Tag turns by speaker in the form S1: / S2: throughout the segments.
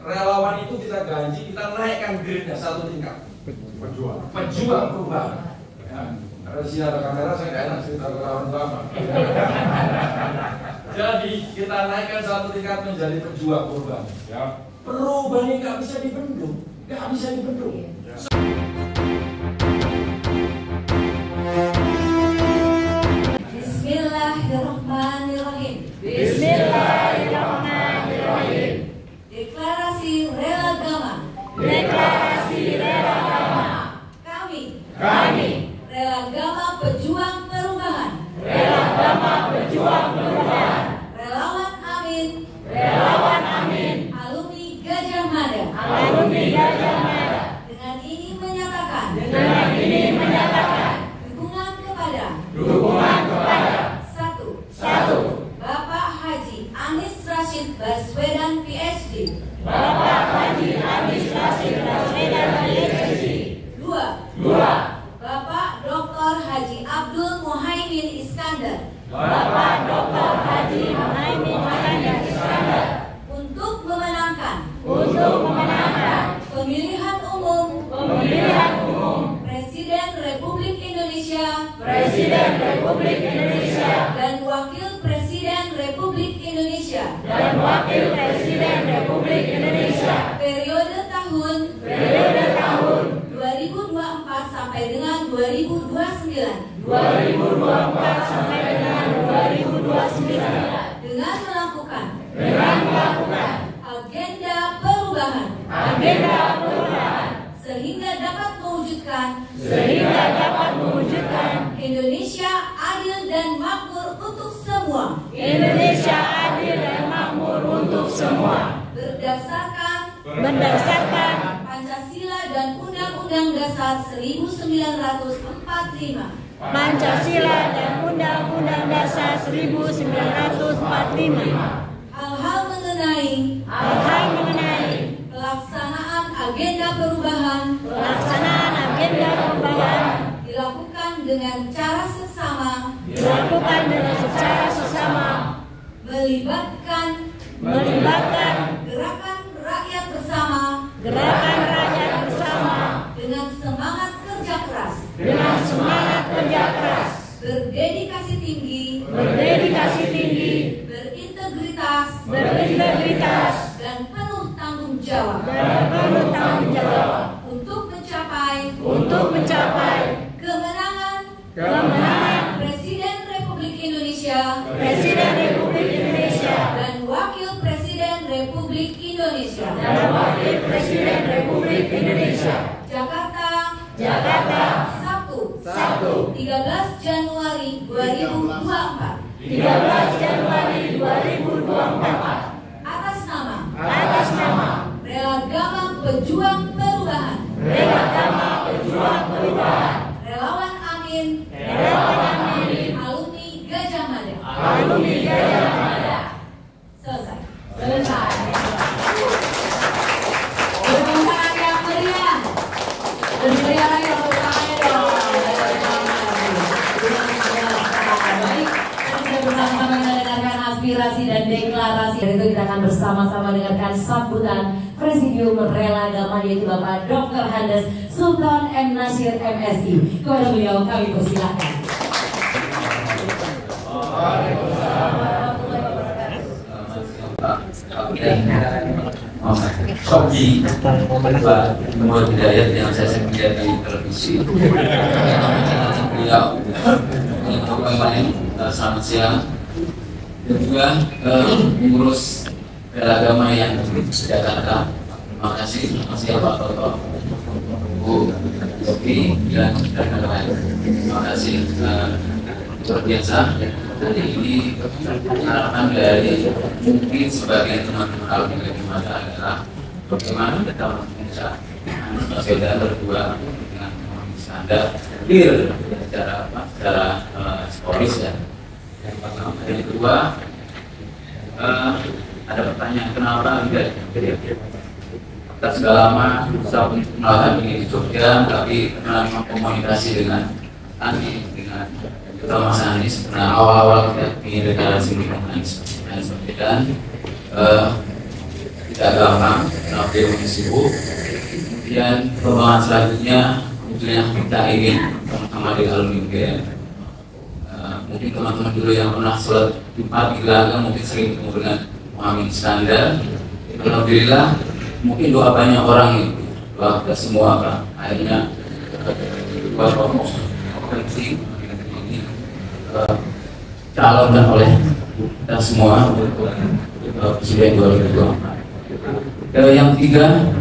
S1: relawan itu kita gaji, kita naikkan grade-nya 1 tingkat. Pejuang perubahan. Ya. Karena di sini ada kamera, saya nggak enak cerita relawan itu apa. Jadi kita naikkan 1 tingkat menjadi pejuang perubahan. Ya. Perubahan ini nggak bisa dibendung, nggak bisa dibendung. Ya.
S2: Bismillahirrahmanirrahim.
S3: Bismillahirrahmanirrahim.
S2: Deklarasi rela gama.
S3: Deklarasi rela gama.
S2: Kami rela gama pejuang perubahan.
S3: Rela gama pejuang perubahan.
S2: Relawan Amin.
S3: Relawan Amin.
S2: Alumni Gajah Mada.
S3: Alumni Gajah Mada.
S2: Dengan ini menyatakan.
S3: Dukungan kepada.
S2: 1. Bapak Haji Anies Rashid Baswedan PhD.
S3: Bapak Haji Anies Rashid Baswedan PhD.
S2: 2. Bapak Dr. Haji Abdul Muhaimin Iskandar.
S3: Bapak Dr. Haji Muhaimin Iskandar.
S2: Untuk memenangkan. Pemilihan umum. Presiden Republik Indonesia. Dan Wakil Presiden Republik Indonesia. Periode tahun 2024 sampai dengan 2029. Dengan melakukan agenda perubahan. Sehingga dapat mewujudkan Indonesia adil dan makmur untuk semua. Berdasarkan Pancasila dan Undang-Undang Dasar 1945. Hal-hal mengenai pelaksanaan agenda perubahan dilakukan dengan cara seksama, melibatkan gerakan rakyat bersama dengan semangat kerja keras, berdedikasi tinggi, berintegritas dan penuh tanggung jawab untuk mencapai kemenangan Presiden Republik Indonesia dan Wakil Presiden Republik Indonesia. Jakarta, Sabtu, 13 Januari 2024. Atas nama Rela Gama Pejuang Perubahan. Relawan Amin. Alumni Gajah Mada. Selesai. Tepuk tangan yang meriah. Lebih meriah lagi tepuk tangannya dong. Baik, kita bersama-sama mendengarkan aspirasi dan deklarasi. Dari itu kita akan bersama-sama dengarkan sambutan Presidium Rela Gama, yaitu Bapak Dr. Handes Sultan M. Nasir MSI. Kepada beliau kami persilahkan.
S4: Sogi Pak Nur Hidayat yang saya lihat di televisi. Beliau untuk kemarin selamat siang, dan juga pengurus Rela Gama yang di Jakarta. Terima kasih Pak Toto, Bu Yogi dan lain-lain. Terima kasih luar biasa. Hari ini harapan dari mungkin sebagian teman-teman alumni Gajah adalah bagaimana kita bisa Baswedan berdua dengan Iskandar clear secara psikologis ya. Yang pertama, yang kedua ada pertanyaan kenapa enggak kita sudah lama berusaha untuk melakukan ini di Jogja, tapi memang komunikasi dengan dengan Mas Anies. Nah, awal-awal kita ingin deklarasi dengan Anies Baswedan, tidak gampang, tapi masih sibuk. Kemudian perkembangan selanjutnya yang kita ingin sama-sama di alumni UGM. Mungkin teman-teman dulu yang pernah sholat Jumat di Gelanggang mungkin sering ketemu dengan Muhammad Iskandar. Alhamdulillah, mungkin doa banyak orang itu, doa kita semua kan. Akhirnya Bapak penting ini calonkan oleh kita semua Presiden 2024. Yang ketiga,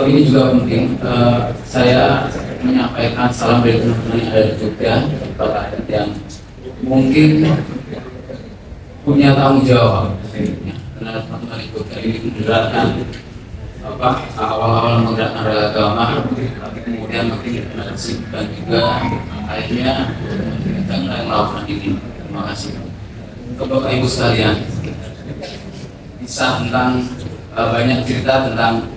S4: ini juga penting. Saya menyampaikan salam dari teman-teman yang ada di Jogja, para yang mungkin punya tanggung jawab. Karena teman-teman di Jogja ini menggerakkan awal-awal menggerakkan rela agama, kemudian makin dan juga akhirnya kita mulai melakukan ini. Terima kasih. Untuk Bapak Ibu sekalian, kisah tentang banyak cerita tentang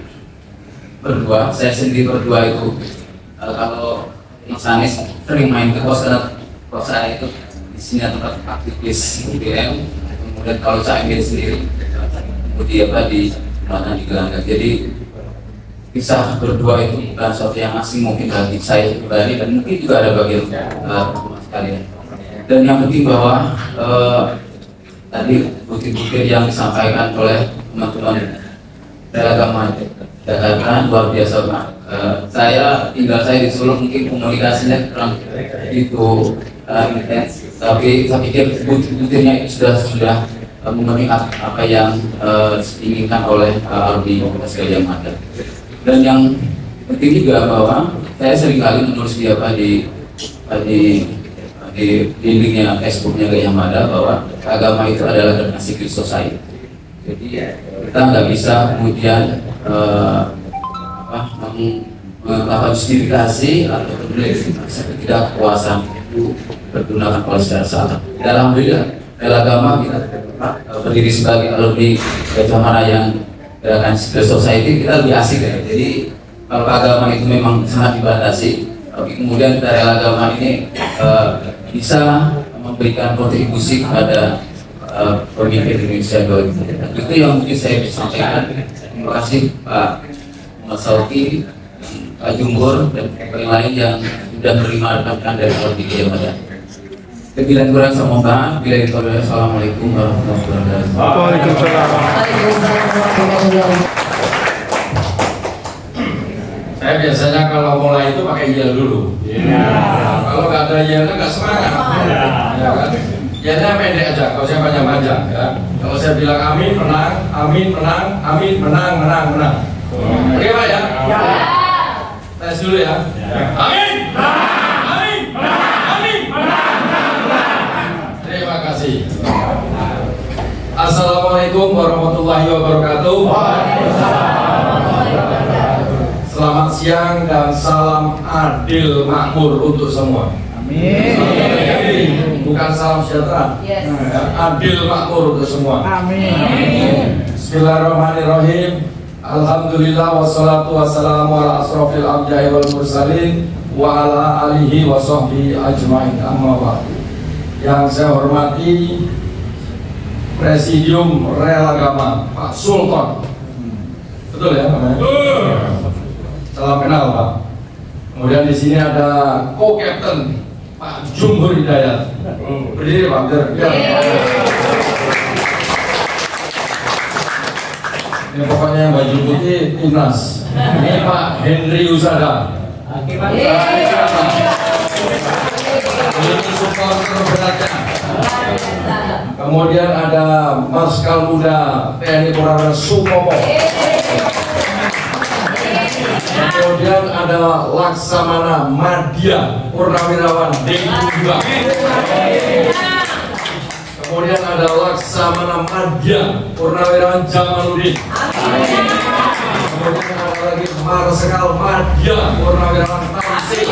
S4: berdua. Saya sendiri berdua itu kalau Mas Anies sering main ke kos saya itu di sini tempat aktivis UGM. Kemudian kalau saya sendiri kemudian di mana di Gelanggang. Jadi kisah berdua itu bukan sesuatu yang asing mungkin bagi saya pribadi dan mungkin juga ada bagian teman sekalian. Dan yang penting bahwa tadi bukti-bukti yang disampaikan oleh teman-teman rela agama Jakarta luar biasa Pak. Saya di Solo mungkin komunikasinya kurang itu intens, tapi saya pikir bukti-buktinya itu sudah memenuhi apa yang diinginkan oleh alumni Universitas Gadjah Mada. Dan yang penting juga bahwa saya seringkali menulis di dindingnya Facebooknya Gadjah Mada bahwa agama itu adalah a secret society. Jadi kita nggak bisa kemudian melakukan justifikasi atau ketidakpuasan itu digunakan oleh secara salah. Alhamdulillah, rela agama kita berdiri sebagai alumni Gadjah Mada yang gerakan civil society, kita lebih asik ya. Jadi kalau agama itu memang sangat dibatasi, tapi kemudian kita rela agama ini bisa memberikan kontribusi kepada pemimpin Indonesia 2024. Itu yang mungkin saya bisa sampaikan. Terima kasih Pak Muhammad Sauki, Pak Jumbor, dan yang lain yang sudah menerima rekan-rekan dari alumni Gadjah Mada. Kebilan kurang sama Pak, bila itu adalah Assalamualaikum warahmatullahi wabarakatuh.
S5: Waalaikumsalam.
S1: Saya biasanya kalau mulai itu pakai yel dulu. Kalau nggak ada yelnya nggak semangat. Ya kan? Yelnya pendek aja, kalau saya panjang-panjang ya. Kalau saya bilang amin menang, amin menang, amin menang, menang, menang. Oke Pak ya? Ya. Tes dulu ya. Amin. Amin. Amin. Terima kasih. Assalamualaikum warahmatullahi wabarakatuh. Selamat siang dan salam adil makmur untuk semua. Amin. Bukan salam sejahtera. Yes. Adil makmur untuk semua. Amin. Bismillahirrahmanirrahim. Alhamdulillah wassalatu wassalamu ala asrofil anbiya'i wal mursalin wa ala alihi wa sahbihi ajma'in. Amma ba'du. Yang saya hormati Presidium Rela Agama Pak Sultan. Betul ya namanya? Salam kenal Pak. Kemudian di sini ada co-captain Pak Jumbor Hidayat. Berdiri Pak. Ini pokoknya yang baju putih timnas. Ini Pak Henry Usada. Ini supporter beratnya. Kemudian ada Marskal Muda TNI Purnawirawan Supomo. Kemudian ada Laksamana Madya Purnawirawan D2. Kemudian ada Laksamana Madya Purnawirawan Jamaluddin. Kemudian ada lagi Marskal Madya Purnawirawan Tamsil.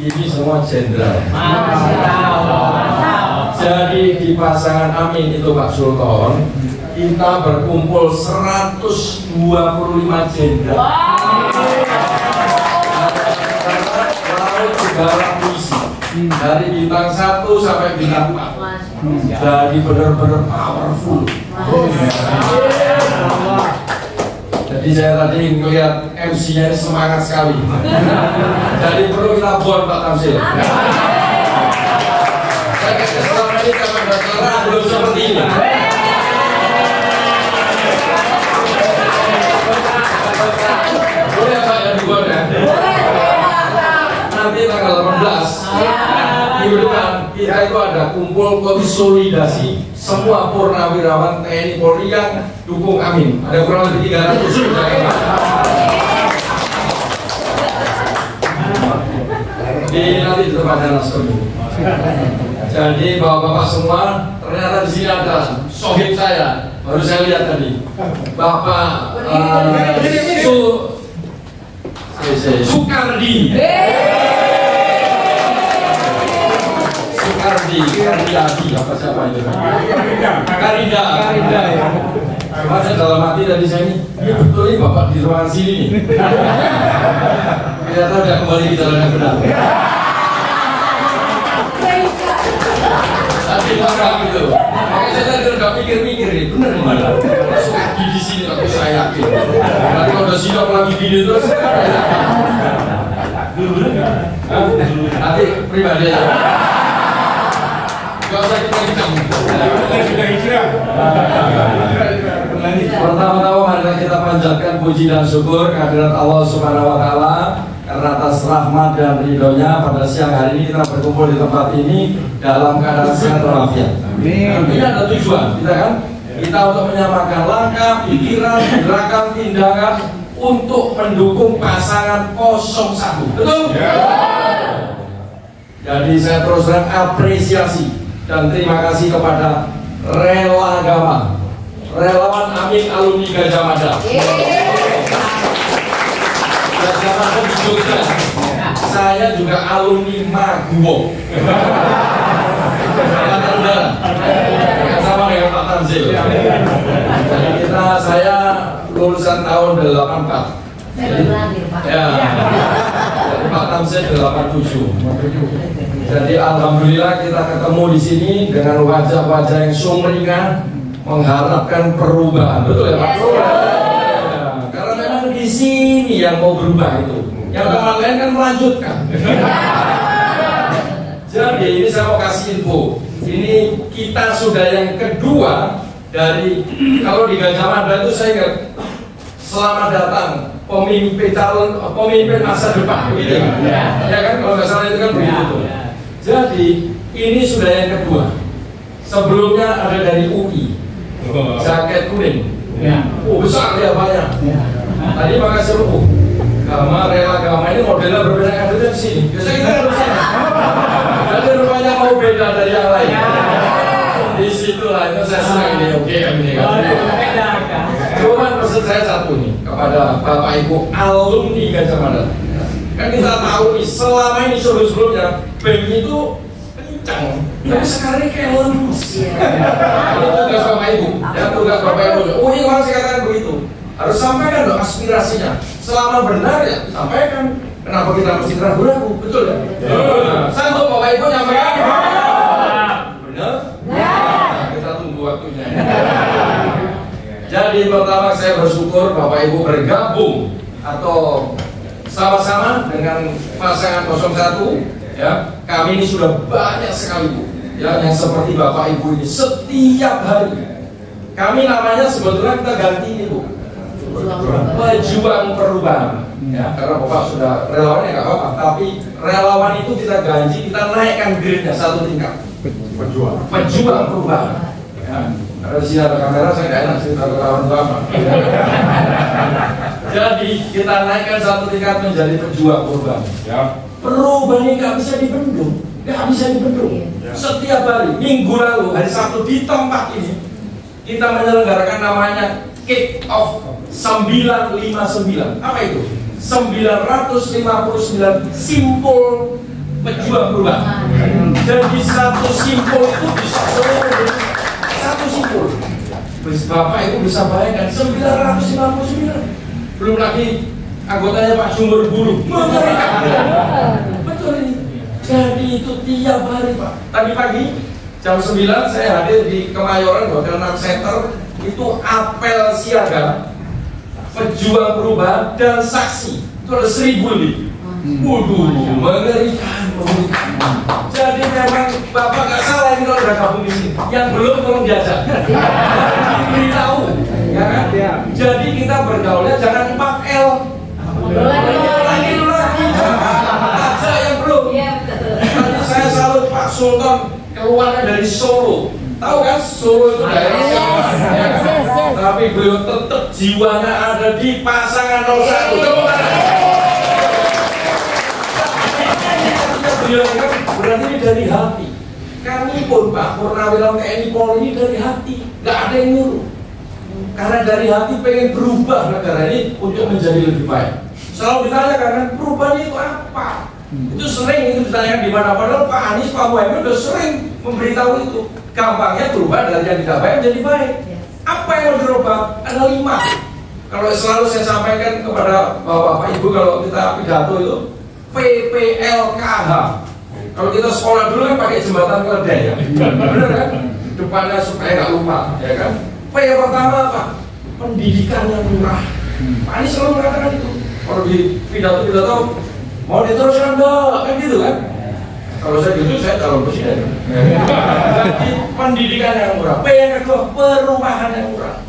S1: Ini semua jenderal. Jadi di pasangan Amin itu Pak Sultan, kita berkumpul 125 jenderal. Laut segala puisi dari bintang 1 sampai bintang 4. Jadi benar-benar powerful. Jadi saya tadi melihat MC-nya semangat sekali. Jadi perlu kita buat Pak Tamsil. Saya kira selama ini kalau Dokter belum seperti ini. Boleh Pak yang dibuat ya? Nanti tanggal 18 minggu depan kita itu ada kumpul konsolidasi semua purnawirawan TNI Polri yang dukung Amin. Ada kurang lebih 300 di nanti di tempatnya langsung. Jadi bapak-bapak semua, ternyata di sini ada sohib saya. Baru saya lihat tadi, Bapak Sukardi. Kardi apa siapa itu? Karida ya. Masa dalam hati dari saya ini, betul ini Bapak di ruangan sini nih. Ternyata udah kembali ke jalan yang benar. Tapi orang gitu. Makanya saya tadi udah pikir-pikir nih, bener nih. Sukardi di sini aku saya yakin. Nanti kalau udah sidok lagi gini terus. Nanti pribadi aja. Gak usah kita hitam. Pertama-tama mari kita panjatkan puji dan syukur kehadirat Allah Subhanahu wa Ta'ala karena atas rahmat dan ridhonya pada siang hari ini kita berkumpul di tempat ini dalam keadaan sehat walafiat. Ini ada tujuan kita kan? Kita untuk menyamakan langkah, pikiran, gerakan, tindakan untuk mendukung pasangan 01. Betul? Jadi saya terus apresiasi dan terima kasih kepada Rela Agama, relawan Amin alumni Gajah Mada. Gajah Mada di Jogja. Saya juga alumni Maguwo. Sama dengan Pak Tanzil. Jadi saya lulusan tahun 84. Ya, Pak Tamsil 87. Jadi alhamdulillah kita ketemu di sini dengan wajah-wajah yang sumringah mengharapkan perubahan. Betul ya Pak? Ya, karena memang di sini yang mau berubah itu. Yang teman lain kan melanjutkan. Jadi ini saya mau kasih info. Ini kita sudah yang kedua dari kalau di Gajah Mada itu saya ingat selamat datang pemimpin masa depan, gitu ya kan kalau nggak salah itu kan begitu. Jadi ini sudah yang kedua. Sebelumnya ada dari UI, jaket kuning, besar dia banyak. Tadi makasih lu, Gama Rela Agama ini modelnya berbeda kan dari sini. Biasanya kita harus sana. Jadi rupanya mau beda dari yang lain. Di situlah itu saya senang ini ini kan. Cuman pesan saya satu nih kepada Bapak Ibu alumni Gajah Mada. Kan kita tahu nih selama ini sebelumnya BEM itu kencang, tapi sekarang kayak lemes. Ini tugas Bapak Ibu, ya tugas Bapak Ibu. Ini orang saya katakan begitu. Harus sampaikan dong aspirasinya. Selama benar ya sampaikan. Kenapa kita mesti ragu-ragu? Betul ya? Sanggup Bapak Ibu nyampaikan? Benar? Ya. Kita tunggu waktunya. Jadi pertama saya bersyukur Bapak Ibu bergabung atau sama-sama dengan pasangan 01 ya. Kami ini sudah banyak sekali Bu ya yang seperti Bapak Ibu ini setiap hari. Kami namanya sebetulnya kita ganti ini Bu, pejuang perubahan ya, karena Bapak sudah relawan ya nggak apa-apa, tapi relawan itu kita ganti, kita naikkan grade-nya satu tingkat, pejuang perubahan ya. Karena di sini ada kamera, saya nggak enak cerita relawan itu apa. Jadi kita naikkan satu tingkat menjadi pejuang perubahan ya. Perubahan ini nggak bisa dibendung, nggak bisa dibendung. Setiap hari, minggu lalu hari Sabtu di tempat ini kita menyelenggarakan namanya Kick Off 959. Apa itu? 959 simpul pejuang perubahan. Jadi satu simpul itu bisa seluruh satu simpul. Bapak Ibu bisa bayangkan 959. Belum lagi anggotanya Pak Sumber Bulu. Mengerikan. Betul ini. Jadi itu tiap hari Pak. Tadi pagi Jam 9 saya hadir di Kemayoran Hotel Nam Center, itu apel siaga pejuang perubahan dan saksi, itu ada 1000 lebih. Waduh, mengerikan. Jadi memang Bapak nggak salah ini kalau udah gabung di sini. Yang belum tolong diajak, diberitahu, ya kan? Jadi kita bergaulnya jangan 4L. Lagi aja yang belum. Nanti saya salut Pak Sultan keluarnya dari Solo. Tahu kan Solo itu daerah siapa? Tapi beliau tetap jiwanya ada di pasangan 01. Beliau kan berarti ini dari hati. Kami pun Pak Purnawirawan TNI Polri ini dari hati, nggak ada yang nyuruh. Karena dari hati pengen berubah negara ini untuk menjadi lebih baik. Selalu ditanyakan kan perubahan itu apa? Itu sering itu ditanyakan di mana. Padahal Pak Anies, Pak Muhaimin udah sering memberitahu itu. Gampangnya berubah dari yang tidak baik menjadi baik. Apa yang mau dirubah? Ada 5. Kalau selalu saya sampaikan kepada Bapak Ibu kalau kita pidato itu PPLKH. Kalau kita sekolah dulu kan pakai jembatan keledai ya, benar kan? Depannya supaya nggak lupa, ya kan? P yang pertama apa? Pendidikan yang murah. Pak Anies selalu mengatakan itu. Kalau di pidato mau diteruskan enggak, kan gitu kan? Kalau saya gitu saya calon presiden. Jadi pendidikan yang murah. P yang kedua perumahan yang murah.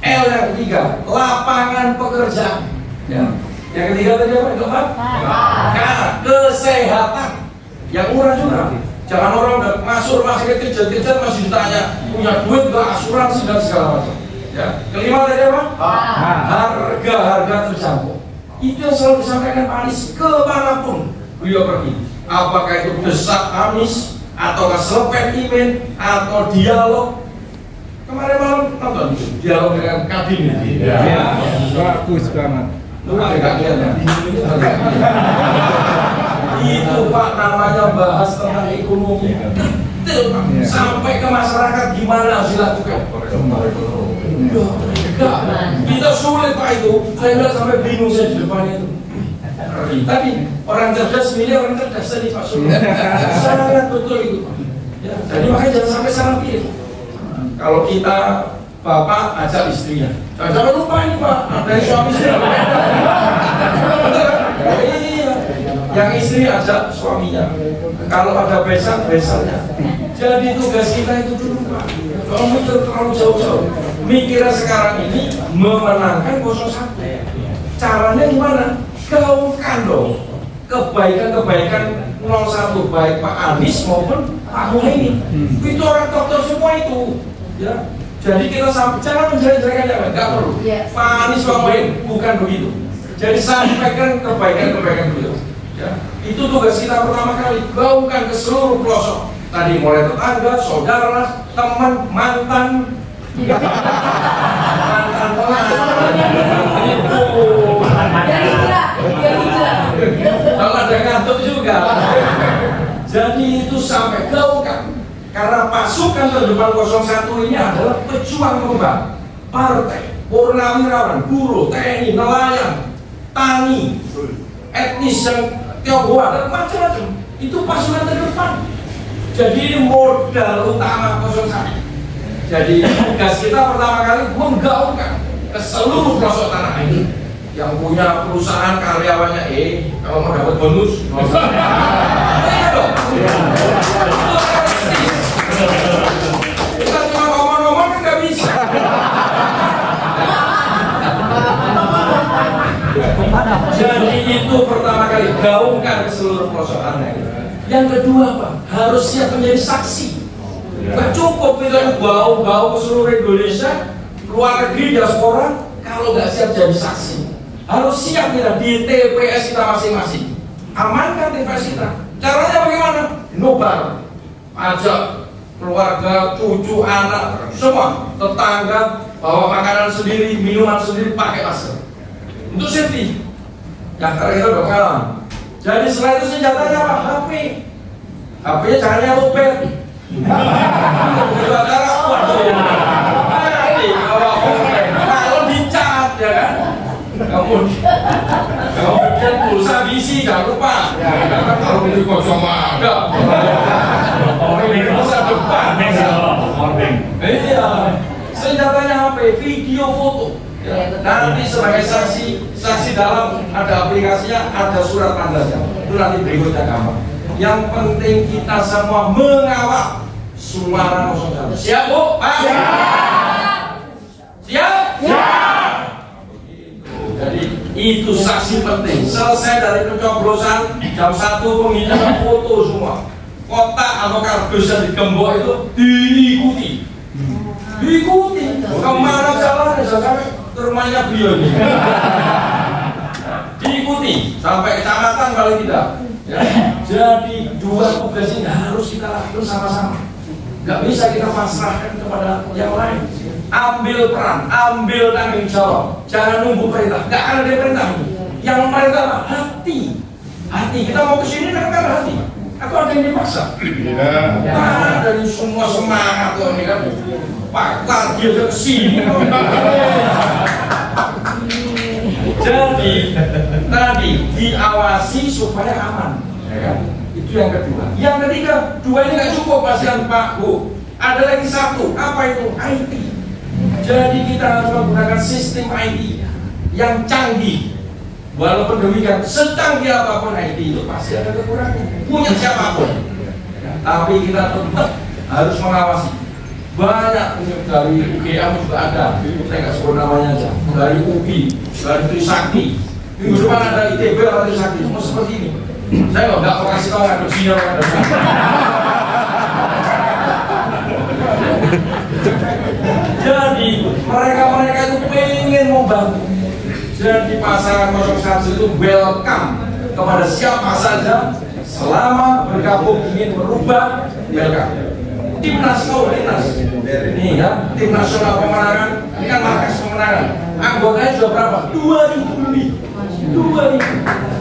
S1: L yang ketiga lapangan pekerjaan. Ya. Yang ketiga tadi apa? Itu apa? K kesehatan yang murah juga. Jangan orang udah masuk rumah sakit kejar-kejar masih ditanya punya duit nggak, asuransi dan segala macam. Ya. Kelima tadi apa? Harga terjangkau. Itu yang selalu disampaikan Pak Anies kemanapun beliau pergi. Apakah itu desak Anies atau selepet email atau dialog. Kemarin malam nonton dialog dengan Kadin.
S5: Ya, bagus banget.
S1: Itu Pak namanya bahas tentang ekonomi detail Pak, sampai ke masyarakat gimana harus dilakukan. Kita sulit Pak itu, saya lihat sampai bingung saya di depannya itu. Tadi orang cerdas milih orang cerdas tadi Pak Sulit. Sangat betul itu Pak. Ya, jadi makanya jangan sampai salah pilih. Kalau kita Bapak ajak istrinya, jangan lupa ini Pak, ada yang suami istri. Iya, yang istri ajak suaminya. Kalau ada besannya. Jadi tugas kita itu dulu Pak. Kalau mikir terlalu jauh-jauh. Mikirnya sekarang ini memenangkan 01. Caranya gimana? Gaungkan dong kebaikan-kebaikan 01, baik Pak Anies maupun Pak Muhaimin. Itu orang dokter semua itu. Ya. Jadi kita jangan menjelek-jelekan, nggak perlu. Pak Anies, Pak Muhaimin bukan begitu. Jadi sampaikan kebaikan-kebaikan beliau. Ya. Itu tugas kita pertama kali, gaungkan ke seluruh pelosok. Tadi mulai tetangga, saudara, teman, mantan itu. Kalau ada ngantuk juga. Jadi itu sampai gaungkan. Karena pasukan terdepan 01 ini adalah pejuang perubahan. Partai, purnawirawan, buruh, TNI, nelayan, tani, etnis yang Tionghoa dan macam-macam. Itu pasukan terdepan. Jadi ini modal utama 01. Jadi tugas kita pertama kali menggaungkan ke seluruh pelosok tanah ini. Yang punya perusahaan karyawannya kalau mau dapat bonus iya dong. Kita cuma ngomong-ngomong kan nggak bisa. Jadi itu pertama kali gaungkan ke seluruh pelosok tanah ini. Yang kedua Pak, harus siap menjadi saksi. Gak cukup kita bau-bau ke seluruh Indonesia, luar negeri, diaspora, kalau nggak siap jadi saksi. Harus siap kita di TPS kita masing-masing. Amankan TPS kita. Caranya bagaimana? Nobar, ajak keluarga, cucu, anak, semua tetangga bawa makanan sendiri, minuman sendiri, pakai masker. Untuk safety. Ya karena kita udah kalah. Jadi setelah itu senjatanya apa? HP. HP-nya jangan yang lobet. Kalau dicat ya kan. Kemudian pulsa bisi jangan lupa. Ya, karena kalau beli kosong ada. Pulsa depan. sampai video foto. Ya. Nanti sebagai saksi dalam ada aplikasinya, ada surat tandanya. Itu nanti berikutnya gambar. Yang penting kita semua mengawal suara 01. Siap Bu? Pak? Siap? Siap. Jadi itu saksi penting. Selesai dari pencoblosan jam 1 pemilihan foto semua. Kotak atau kardus yang digembok itu diikuti. Kemana jalannya sampai ke rumahnya beliau ini. Diikuti sampai kecamatan paling tidak. Ya. Jadi dua tugas ini harus kita lakukan sama-sama. Gak bisa kita pasrahkan kepada yang lain. Ambil peran, ambil tanggung jawab. Jangan nunggu perintah. Gak akan ada perintah ini. Yang perintah apa? Hati. Kita mau kesini karena hati. Atau ada yang dipaksa? Nah, dari semua semangat loh ini kan. Pak, tadi aja kesini. Jadi tadi diawasi supaya aman, ya kan? Itu yang kedua. Yang ketiga, dua ini nggak cukup pasien Pak Bu. Ada lagi satu, apa itu? IT. Jadi kita harus menggunakan sistem IT yang canggih. Walaupun demikian, secanggih apapun IT itu pasti ada kekurangan. Punya siapapun, tapi kita tetap harus mengawasi. Banyak dari UGM juga ada, saya nggak sebut namanya aja. Dari UPI, dari Trisakti, minggu depan ada ITB atau Trisakti, semua seperti ini. Saya nggak mau kasih tahu ada sini orang ada sana. Jadi mereka itu pengen membantu. Jadi pasangan 01 itu welcome kepada siapa saja selama bergabung ingin merubah, welcome. Timnas ini ya, tim nasional pemenangan, ini kan markas pemenangan. Anggotanya sudah berapa? 2.000 lebih. 2.000.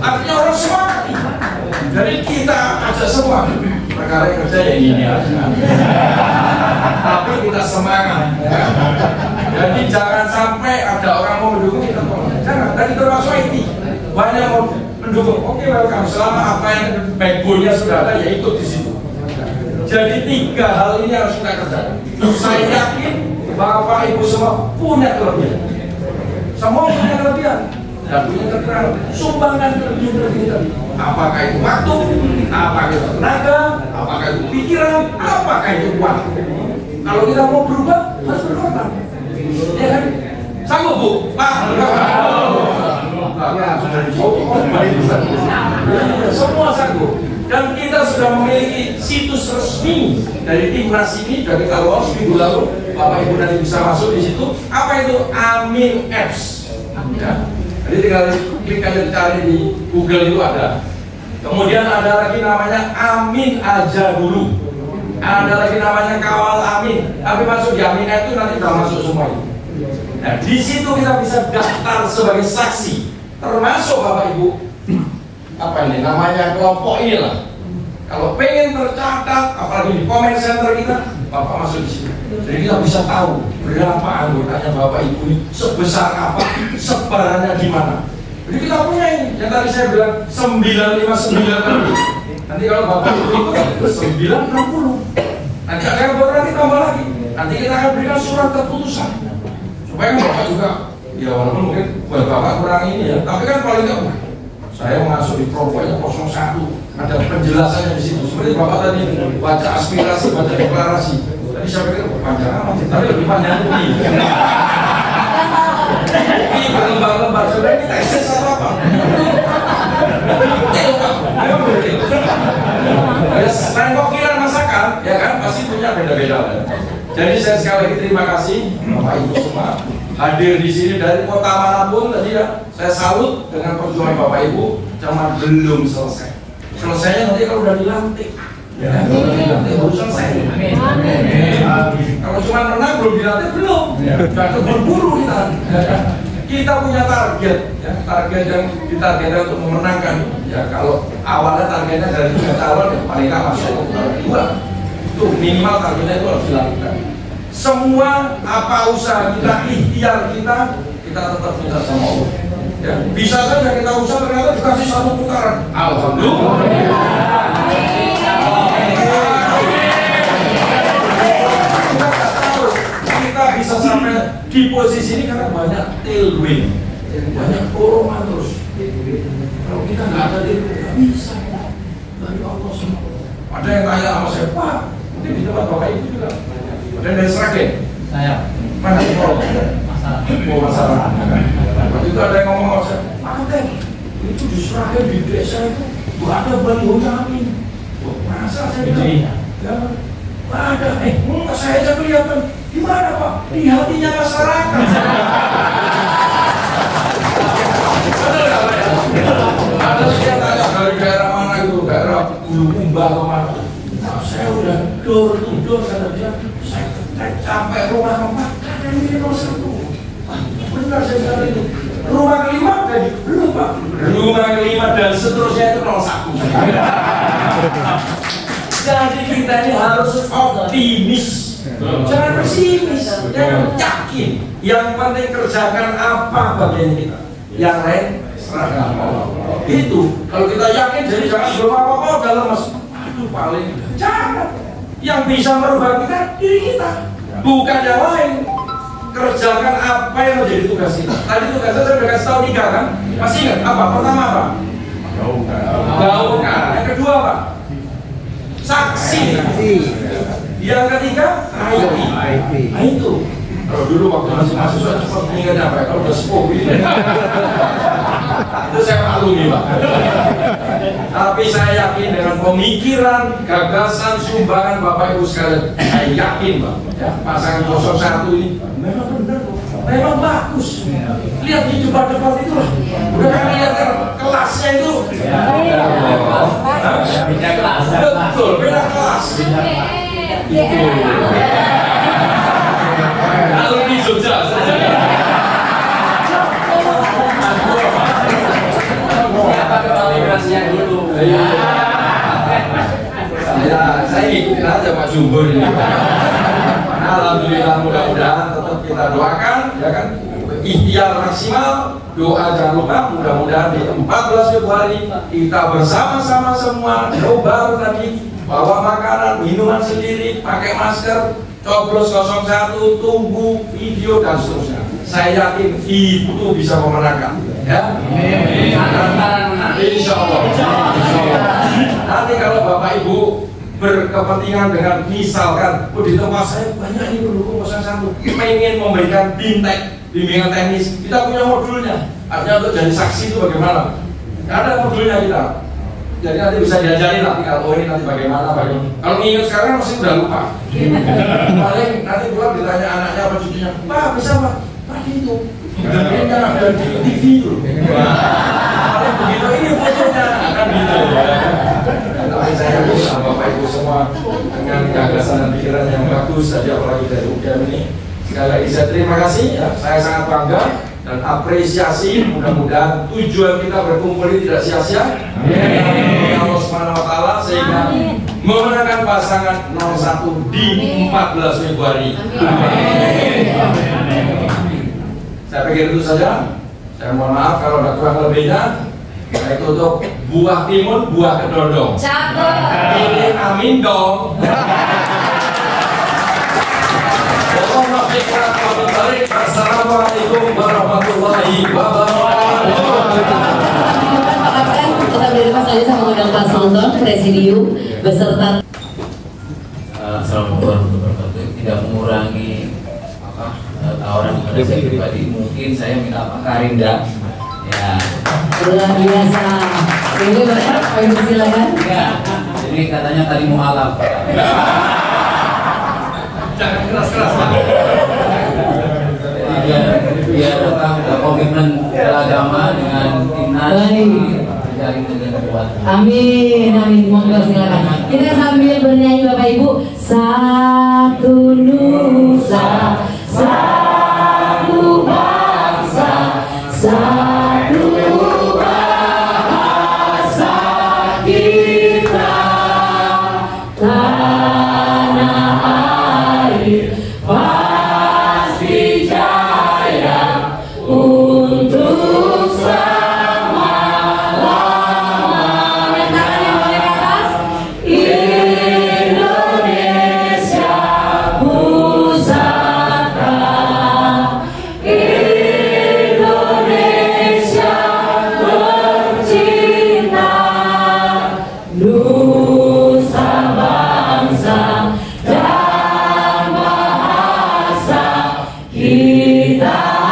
S1: Artinya orang semangat. Jadi kita ajak semua. Perkara yang kerja yang ini aja. Tapi kita semangat. Ya. Jadi jangan sampai ada orang mau mendukung kita tolong. Jangan. Tadi termasuk IT. Banyak mau mendukung. Oke, welcome. Selama apa yang backbone-nya sudah ada, ya ikut di situ. Jadi 3 hal ini harus kita kerjakan. Saya yakin Bapak Ibu semua punya kelebihan. Semua punya kelebihan dan punya kekurangan. Sumbangkan kelebihan. Apakah itu waktu, apakah itu tenaga, apakah itu pikiran, apakah itu uang. Kalau kita mau berubah harus berkorban. Ya kan? Sanggup Bu? Pak? Semua sanggup. Dan kita sudah memiliki situs resmi dari Timnas ini, dari kalau minggu lalu Bapak Ibu nanti bisa masuk di situ. Apa itu? Amin Apps. Ya. Jadi tinggal klik aja, cari di Google itu ada. Kemudian ada lagi namanya Amin Aja Dulu. Ada lagi namanya Kawal Amin. Tapi masuk di Amin Apps itu nanti sudah masuk semua itu. Nah, di situ kita bisa daftar sebagai saksi, termasuk Bapak Ibu. Apa ini namanya kelompok inilah. Kalau pengen tercatat, apalagi di comment center kita, Bapak masuk di sini. Jadi kita bisa tahu berapa anggotanya Bapak Ibu ini, sebesar apa, sebarannya di mana. Jadi kita punya ini. Yang tadi saya bilang 959 tadi. Nanti kalau Bapak Ibu itu 960. Nanti ada yang baru nanti tambah lagi. Nanti kita akan berikan surat keputusan. Supaya Bapak juga, ya walaupun mungkin buat Bapak kurang ini ya, tapi kan paling nggak. Saya masuk di provoknya 01, ada penjelasannya di situ. Seperti Bapak tadi baca aspirasi, baca deklarasi. Tadi saya pikir panjang amat, tapi lebih panjang ini. Ini berlembar-lembar. Sebenarnya ini tesis atau apa? Memang betul. Selain kokiran masakan, ya kan pasti punya beda-beda. Jadi saya sekali lagi terima kasih Bapak Ibu semua hadir di sini dari kota manapun tadi ya. Saya salut dengan perjuangan Bapak Ibu, cuma belum selesai. Selesainya nanti kalau udah dilantik. Ya, kalau dilantik baru selesai. Kalau cuma menang belum dilantik belum. Jangan terburu-buru kita. Kita punya target, ya, target yang ditargetkan untuk memenangkan. Ya, kalau awalnya targetnya dari 3 calon, ya, paling nggak masuk ke 2. Itu minimal targetnya itu harus dilakukan. Semua apa usaha kita, ikhtiar kita tetap minta sama Allah. Ya, bisa saja kita usaha ternyata dikasih 1 putaran. Alhamdulillah. Kita bisa sampai di posisi ini karena banyak tailwind, banyak dorongan terus. Kalau kita nggak ada tailwind, nggak bisa. Dari Allah semua. Ada yang tanya sama saya, Pak, mungkin di tempat Bapak itu juga. Ada yang dari Sragen. Saya. Mana itu? Masalah. Oh, masalah. Waktu itu ada yang ngomong sama saya, Pak Kapten, itu di Sragen di desa itu nggak ada balihonya amin. Masa saya bilang? Ya, nggak ada. Saya aja kelihatan. Gimana Pak? Di hatinya masyarakat. Ada yang tanya dari daerah mana itu, daerah Bulukumba atau mana? Nah, saya udah door to door, kata dia. Saya sampai rumah keempat, ada ini nomor 1. Benar saya bilang itu. Rumah kelima jadi belum Pak. Rumah kelima dan seterusnya itu nomor 1. Jadi kita ini harus optimis, jangan pesimis, jangan yakin. Yang penting kerjakan apa bagian kita, yang lain serahkan Allah. Itu kalau kita yakin, jadi jangan belum apa-apa udah lemes. Aduh paling jangan. Yang bisa merubah kita diri kita, bukan yang lain. Kerjakan apa yang menjadi tugas kita. Tadi tugasnya saya udah kasih tahu 3 kan? Masih ingat apa? Pertama apa? Gaungkan. Yang kedua apa? Saksi. Yang ketiga IT. Nah, itu kalau dulu waktu masih mahasiswa cepat mengingatnya apa ya? Kalau udah sepuh gitu. Itu saya maklumi Pak. Tapi saya yakin dengan pemikiran, gagasan, sumbangan Bapak Ibu sekalian, saya yakin Pak, ya, pasangan 01 ini memang benar kok, memang bagus. Lihat di debat-debat itu lah, udah kan lihat kelasnya itu. Beda kelas. Betul, beda kelas. Kalau di Jogja siapa kepala imigrasinya dulu? Saya ikutin aja Pak Jumbur ini. Alhamdulillah, mudah-mudahan tetap kita doakan, ya kan? Ikhtiar maksimal, doa jangan lupa. Mudah-mudahan di 14 Februari kita bersama-sama semua baru tadi bawa makanan, minuman sendiri, pakai masker, coblos 01, tunggu video dan seterusnya. Saya yakin itu bisa memenangkan, ya. Insya Allah. Nanti kalau Bapak Ibu berkepentingan dengan misalkan, di tempat saya banyak ini pendukung 01 pengen memberikan bimbingan teknis, kita punya modulnya. Artinya untuk jadi saksi itu bagaimana? Ada modulnya kita. Jadi nanti bisa diajarin nanti kalau ini nanti bagaimana. Kalau ingat sekarang masih udah lupa. Paling nanti pulang ditanya anaknya apa cucunya, Pak bisa Pak? Tadi itu. Ini kan ada di TV itu. Paling begitu ini fotonya akan gitu. Tapi saya bisa Bapak Ibu semua dengan gagasan dan pikiran yang bagus saja, apalagi dari UGM ini. Sekali lagi saya terima kasih, ya. Saya sangat bangga dan apresiasi. Mudah-mudahan tujuan kita berkumpul ini tidak sia-sia. Allah Subhanahu wa Ta'ala sehingga memenangkan pasangan 01 di 14 Februari. Saya pikir itu saja. Saya mohon maaf kalau ada kurang lebihnya. Saya tutup buah timun, buah kedondong.
S2: Cakep.
S1: Ini amin dong. Assalamualaikum warahmatullahi wabarakatuh.
S2: Pak Kapten, kita beri lepas saja sama undang Pak Sultan, Presidium beserta.
S4: Assalamualaikum warahmatullahi wabarakatuh. Tidak mengurangi tawaran kepada saya pribadi, mungkin saya minta Pak Karinda. Ya.
S2: Luar biasa. Ini Pak Ibu silakan.
S4: Ya. Jadi katanya tadi mau alam.
S1: Jangan keras-keras Pak.
S4: Biar komitmen beragama dengan timnas terjalin dengan kuat.
S2: Amin, amin. Monggo silakan. Kita sambil bernyanyi Bapak Ibu. Satu nusa, satu bangsa, satu bahasa kita, tanah air pasti jaya untuk selama-lamanya. Tangan yang boleh ke atas. Indonesia pusaka kita